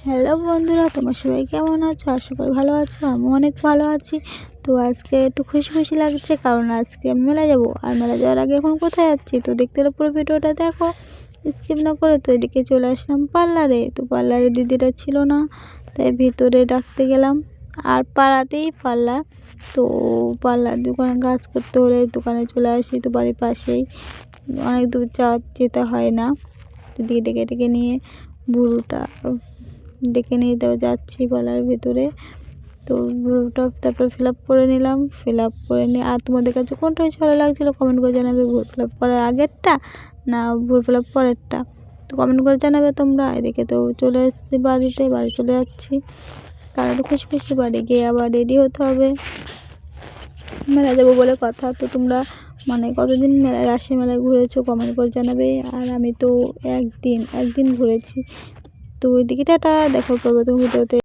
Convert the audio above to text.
Hello বন্ধুরা, তোমরা সবাই কেমন আছো? আশা করি ভালো আছো। আমি অনেক ভালো আছি। তো আজকে একটু খুশি খুশি লাগছে, কারণ আজকে আমি মেলায় যাবো। আর মেলা যাওয়ার আগে এখন কোথায় যাচ্ছি তো দেখতে হলে পুরো ভিডিওটা দেখো, স্কিপ না করে। তো এদিকে চলে আসলাম পার্লারে। তো পার্লারে দিদিটা ছিল না, তাই ভিতরে ডাকতে গেলাম। আর পাড়াতেই পার্লার। তো পার্লার দোকানে কাজ করতে হলে দোকানে চলে আসি। তো বাড়ির পাশেই, অনেক দূর যেতে হয় না। তো দিকে ডেকে ডেকে নিয়ে বুড়োটা ডেকে নিয়ে যাচ্ছি পার্লারের ভিতরে। তো বুড়োটা তারপর ফিল আপ করে নিলাম। ফিল আপ করে নিয়ে, আর তোমাদের কাছে কোনটা বেশি ভালো লাগছিলো কমেন্ট করে জানাবে, ভুল ফিল আপ করার আগেরটা না ভুল ফিল আপ পরেরটা। তো কমেন্ট করে জানাবে তোমরা। এদিকে তো চলে এসেছি বাড়িতে, বাড়ি চলে যাচ্ছি, কারণ খুশি খুশি বাড়ি গিয়ে আবার রেডি হতে হবে, মেলা যাবো বলে কথা। তো তোমরা কতদিন মেলায় রাশি মেলায় ঘুরেছো কমেন্ট করে জানাবে। আর আমি তো একদিন ঘুরেছি। তো ওইদিকে টাটা, দেখা করবো তো ভিডিওতে।